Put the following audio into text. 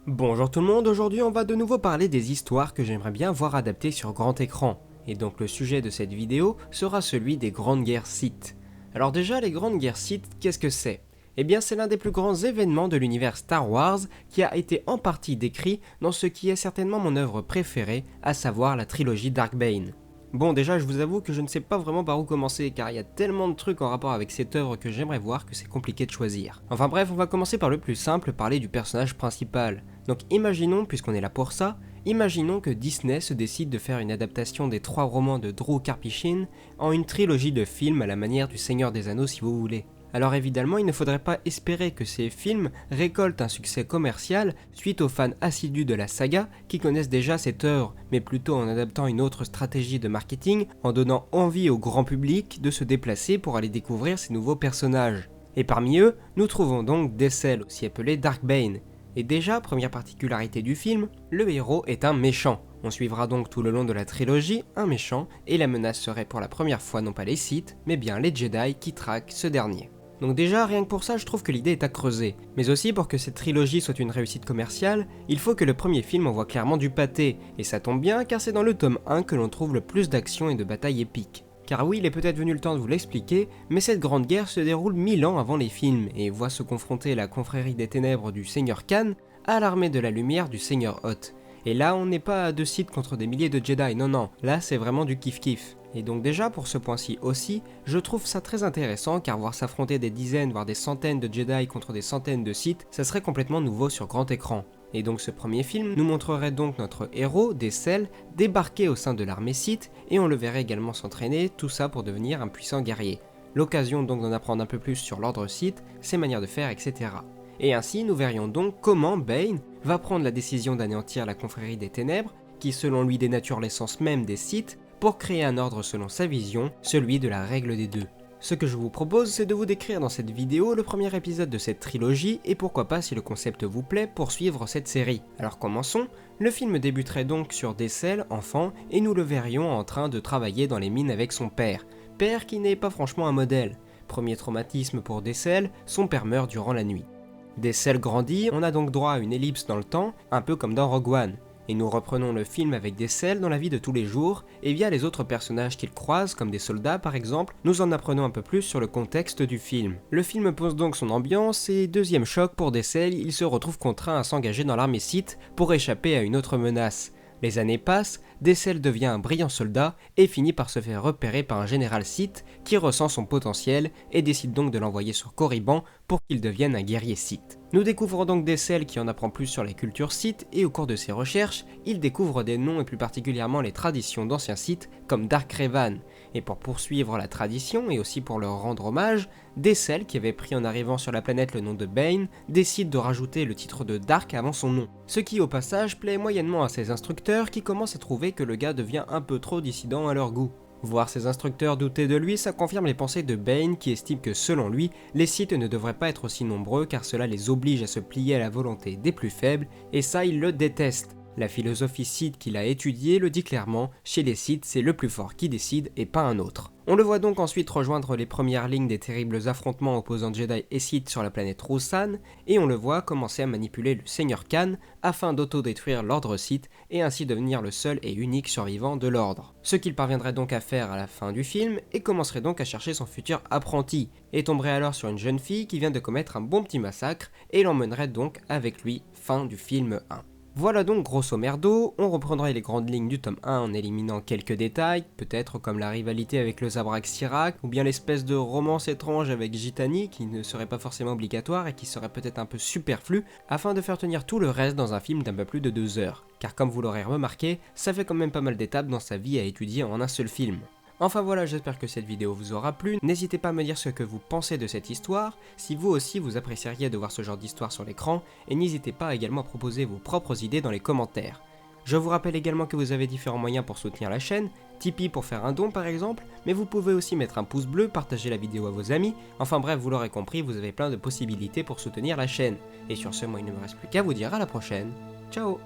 Bonjour tout le monde, aujourd'hui on va de nouveau parler des histoires que j'aimerais bien voir adaptées sur grand écran. Et donc le sujet de cette vidéo sera celui des Grandes Guerres Sith. Alors déjà, les Grandes Guerres Sith, qu'est-ce que c'est? Eh bien c'est l'un des plus grands événements de l'univers Star Wars qui a été en partie décrit dans ce qui est certainement mon œuvre préférée, à savoir la trilogie Dark Bane. Bon, déjà je vous avoue que je ne sais pas vraiment par où commencer car il y a tellement de trucs en rapport avec cette œuvre que j'aimerais voir que c'est compliqué de choisir. Enfin bref, on va commencer par le plus simple, parler du personnage principal. Donc imaginons, puisqu'on est là pour ça, imaginons que Disney se décide de faire une adaptation des 3 romans de Drew Karpyshyn en une trilogie de films à la manière du Seigneur des Anneaux si vous voulez. Alors évidemment, il ne faudrait pas espérer que ces films récoltent un succès commercial suite aux fans assidus de la saga qui connaissent déjà cette œuvre, mais plutôt en adaptant une autre stratégie de marketing en donnant envie au grand public de se déplacer pour aller découvrir ces nouveaux personnages. Et parmi eux, nous trouvons donc Dessel, aussi appelé Dark Bane. Et déjà, première particularité du film, le héros est un méchant. On suivra donc tout le long de la trilogie un méchant, et la menace serait pour la première fois non pas les Sith, mais bien les Jedi qui traquent ce dernier. Donc déjà, rien que pour ça, je trouve que l'idée est à creuser. Mais aussi, pour que cette trilogie soit une réussite commerciale, il faut que le premier film envoie clairement du pâté, et ça tombe bien car c'est dans le tome 1 que l'on trouve le plus d'action et de batailles épiques. Car oui, il est peut-être venu le temps de vous l'expliquer, mais cette grande guerre se déroule 1000 ans avant les films, et voit se confronter la confrérie des ténèbres du Seigneur Khan à l'armée de la lumière du Seigneur Hoth. Et là, on n'est pas à 2 Sith contre des milliers de Jedi, non, là c'est vraiment du kiff-kiff. Et donc déjà pour ce point-ci aussi, je trouve ça très intéressant car voir s'affronter des dizaines voire des centaines de Jedi contre des centaines de Sith, ça serait complètement nouveau sur grand écran. Et donc ce premier film nous montrerait donc notre héros, Dessel, débarquer au sein de l'armée Sith et on le verrait également s'entraîner, tout ça pour devenir un puissant guerrier. L'occasion donc d'en apprendre un peu plus sur l'ordre Sith, ses manières de faire, etc. Et ainsi nous verrions donc comment Bane va prendre la décision d'anéantir la confrérie des ténèbres, qui selon lui dénature l'essence même des Sith, pour créer un ordre selon sa vision, celui de la règle des deux. Ce que je vous propose, c'est de vous décrire dans cette vidéo le premier épisode de cette trilogie et pourquoi pas, si le concept vous plaît, poursuivre cette série. Alors commençons, le film débuterait donc sur Dessel, enfant, et nous le verrions en train de travailler dans les mines avec son père qui n'est pas franchement un modèle. Premier traumatisme pour Dessel, son père meurt durant la nuit. Dessel grandit, on a donc droit à une ellipse dans le temps, un peu comme dans Rogue One. Et nous reprenons le film avec Dessel dans la vie de tous les jours, et via les autres personnages qu'il croise, comme des soldats par exemple, nous en apprenons un peu plus sur le contexte du film. Le film pose donc son ambiance, et deuxième choc pour Dessel, il se retrouve contraint à s'engager dans l'armée Sith pour échapper à une autre menace. Les années passent, Dessel devient un brillant soldat et finit par se faire repérer par un général Sith qui ressent son potentiel et décide donc de l'envoyer sur Korriban pour qu'il devienne un guerrier Sith. Nous découvrons donc Dessel qui en apprend plus sur les cultures Sith et au cours de ses recherches, il découvre des noms et plus particulièrement les traditions d'anciens Sith comme Dark Revan. Et pour poursuivre la tradition et aussi pour leur rendre hommage, Dessel, qui avait pris en arrivant sur la planète le nom de Bane, décide de rajouter le titre de Dark avant son nom. Ce qui au passage plaît moyennement à ses instructeurs qui commencent à trouver que le gars devient un peu trop dissident à leur goût. Voir ses instructeurs douter de lui, ça confirme les pensées de Bane qui estime que selon lui, les Sith ne devraient pas être aussi nombreux car cela les oblige à se plier à la volonté des plus faibles, et ça il le déteste. La philosophie Sith qu'il a étudiée le dit clairement, chez les Sith c'est le plus fort qui décide et pas un autre. On le voit donc ensuite rejoindre les premières lignes des terribles affrontements opposant Jedi et Sith sur la planète Roussan, et on le voit commencer à manipuler le Seigneur Khan afin d'autodétruire l'ordre Sith et ainsi devenir le seul et unique survivant de l'ordre. Ce qu'il parviendrait donc à faire à la fin du film et commencerait donc à chercher son futur apprenti, et tomberait alors sur une jeune fille qui vient de commettre un bon petit massacre et l'emmènerait donc avec lui, fin du film 1. Voilà donc grosso merdo, on reprendrait les grandes lignes du tome 1 en éliminant quelques détails, peut-être comme la rivalité avec le Zabrak Sirak, ou bien l'espèce de romance étrange avec Gitani qui ne serait pas forcément obligatoire et qui serait peut-être un peu superflu, afin de faire tenir tout le reste dans un film d'un peu plus de 2 heures. Car comme vous l'aurez remarqué, ça fait quand même pas mal d'étapes dans sa vie à étudier en un seul film. Enfin voilà, j'espère que cette vidéo vous aura plu, n'hésitez pas à me dire ce que vous pensez de cette histoire, si vous aussi vous apprécieriez de voir ce genre d'histoire sur l'écran, et n'hésitez pas également à proposer vos propres idées dans les commentaires. Je vous rappelle également que vous avez différents moyens pour soutenir la chaîne, Tipeee pour faire un don par exemple, mais vous pouvez aussi mettre un pouce bleu, partager la vidéo à vos amis, enfin bref vous l'aurez compris, vous avez plein de possibilités pour soutenir la chaîne. Et sur ce, moi il ne me reste plus qu'à vous dire à la prochaine, ciao.